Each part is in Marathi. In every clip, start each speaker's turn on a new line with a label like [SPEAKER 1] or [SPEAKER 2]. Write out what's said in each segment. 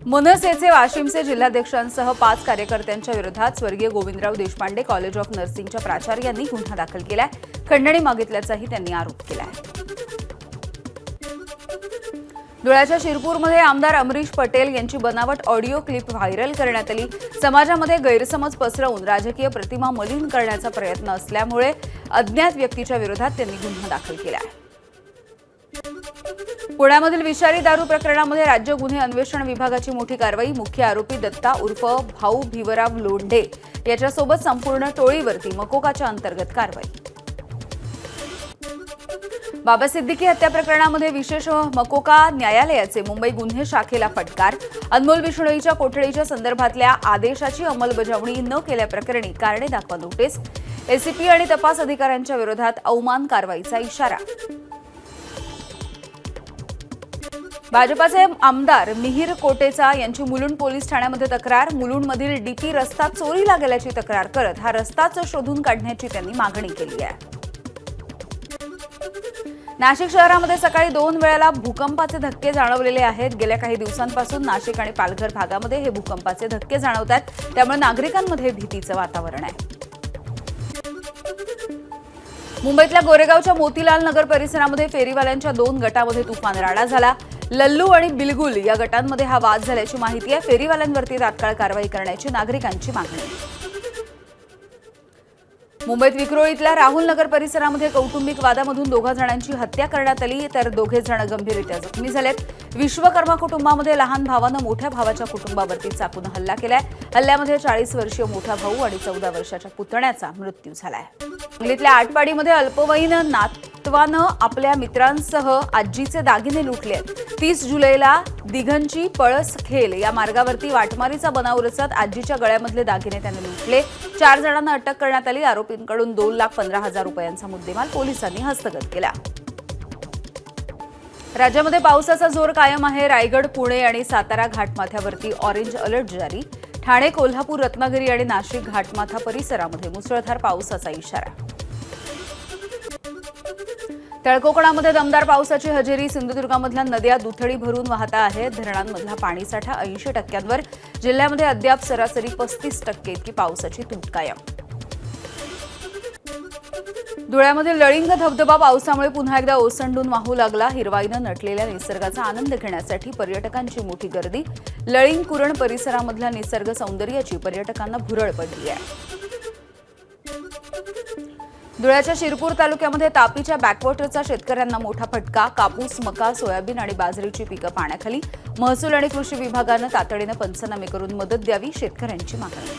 [SPEAKER 1] मनसेचे वाशिमचे जिल्हाध्यक्षांसह 5 कार्यकर्त्यांच्या विरोधात स्वर्गीय गोविंदराव देशपांडे कॉलेज ऑफ नर्सिंगच्या प्राचार्यांनी गुन्हा दाखल केलाय। खंडणी मागितल्याचाही त्यांनी आरोप केलाय। धुळ्याच्या शिरपूरमध्ये आमदार अमरीश पटेल यांची बनावट ऑडिओ क्लिप व्हायरल करण्यात आली। समाजामध्ये गैरसमज पसरवून राजकीय प्रतिमा मलिन करण्याचा प्रयत्न असल्यामुळे अज्ञात व्यक्तीच्या विरोधात त्यांनी गुन्हा दाखल केलाय। पुण्यामधील विषारी दारू प्रकरणामध्ये राज्य गुन्हे अन्वेषण विभागाची मोठी कारवाई। मुख्य आरोपी दत्ता उर्फ भाऊ भिवराव लोंढे याच्यासोबत संपूर्ण टोळीवरती मकोकाच्या अंतर्गत कारवाई। बाबा सिद्दीकी हत्या प्रकरणामध्ये विशेष मकोका न्यायालयाचे मुंबई गुन्हे शाखेला फटकार। अनमोल बिष्णोईच्या कोठडीच्या संदर्भातल्या आदेशाची अंमलबजावणी न केल्याप्रकरणी कारणे दाखवा नोटीस। एसीपी आणि तपास अधिकाऱ्यांच्या विरोधात अवमान कारवाईचा इशारा। भाजपाचे आमदार मिहिर कोटेचा यांची मुलुंड पोलीस ठाण्यामध्ये तक्रार। मुलुंडमधील डीपी रस्ता चोरीला गेल्याची तक्रार करत हा रस्ताच शोधून काढण्याची त्यांनी मागणी केली आहे। नाशिक शहरामध्ये सकाळी 2 वेळेला भूकंपाचे धक्के जाणवलेले आहेत। गेल्या काही दिवसांपासून नाशिक आणि पालघर भागामध्ये हे भूकंपाचे धक्के जाणवतात, त्यामुळे नागरिकांमध्ये भीतीचं वातावरण आहे। मुंबईतल्या गोरेगावच्या मोतीलाल नगर परिसरामध्ये फेरीवाल्यांच्या 2 गटामध्ये तुफान राडा झाला। लल्लू आणि बिलगुल या गटांमध्ये हा वाद झाल्याची माहिती आहे। फेरीवाल्यांवरती तात्काळ कारवाई करण्याची नागरिकांची मागणी आहे। मुंबईत विक्रोळीतल्या राहुल नगर परिसरामध्ये कौटुंबिक वादामधून 2 जणांची हत्या करण्यात आली, तर 2 जण गंभीररित्या जखमी झालेत। विश्वकर्मा कुटुंबामध्ये लहान भावानं मोठ्या भावाच्या कुटुंबावरती चाकून हल्ला केलाय। हल्ल्यामध्ये 40 वर्षीय मोठा भाऊ आणि 14 वर्षाच्या पुतण्याचा मृत्यू झालाय। सांगलीतल्या आटपाडीमध्ये अल्पवयीन नातवानं आपल्या मित्रांसह आजीचे दागिने लुटले। 30 जुलैला दिघंची पळस खेल या मार्गावरती वाटमारीचा बनाव रचत आजीच्या गळ्यामधले दागिने त्याने लुटले। 4 जणांना अटक करण्यात आली। आरोपींकडून 2,15,000 रुपयांचा मुद्देमाल पोलिसांनी हस्तगत केला। राज्यामध्ये पावसाचा जोर कायम आहे। रायगड, पुणे आणि सातारा घाटमाथ्यावरती ऑरेंज अलर्ट जारी। ठाणे, कोल्हापूर, रत्नागिरी आणि नाशिक घाटमाथा परिसरामध्ये मुसळधार पावसाचा इशारा। तळकोकणामध्ये दमदार पावसाची हजेरी। सिंधुदुर्गामधल्या नद्या दुथडी भरून वाहत आहेत। धरणांमधला पाणीसाठा 80% जिल्ह्यामध्ये अद्याप सरासरी 35% इतकी पावसाची तूट कायम। धुळ्यामधील लळिंग धबधबा पावसामुळे पुन्हा एकदा ओसंडून वाहू लागला। हिरवाईनं नटलेल्या निसर्गाचा आनंद घेण्यासाठी पर्यटकांची मोठी गर्दी। लळिंग कुरण परिसरामधल्या निसर्ग सौंदर्याची पर्यटकांना भुरळ पडली आहे। धुळ्याच्या शिरपूर तालुक्यामध्ये तापीच्या बॅकवॉटरचा शेतकऱ्यांना मोठा फटका। कापूस, मका, सोयाबीन आणि बाजरीची पिकं पाण्याखाली। महसूल आणि कृषी विभागानं तातडीनं पंचनामे करून मदत द्यावी, शेतकऱ्यांची मागणी।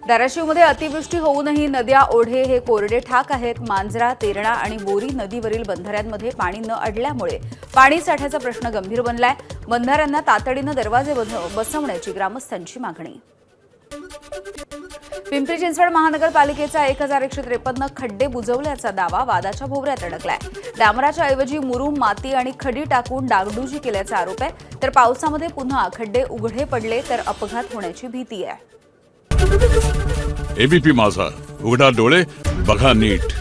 [SPEAKER 1] धाराशिवमध्ये अतिवृष्टी होऊनही नद्या, ओढे हे कोरडे ठाक आहेत। मांजरा, तेरणा आणि बोरी नदीवरील बंधाऱ्यांमध्ये पाणी न अडल्यामुळे पाणी साठ्याचा प्रश्न गंभीर बनलाय। बंधाऱ्यांना तातडीनं दरवाजे बसवण्याची ग्रामस्थांची मागणी। पिंपरी चिंचवड महानगरपालिकेचा 1153 खड्डे बुजवल्याचा दावा वादाच्या भोवऱ्यात अडकलाय। डांबराच्या ऐवजी मुरुम, माती आणि खडी टाकून डागडुजी केल्याचा आरोप आहे। तर पावसामध्ये पुन्हा खड्डे उघडे पडले तर अपघात होण्याची भीती आहे।
[SPEAKER 2] एबीपी माझा, उघडा डोळे बघा नीट।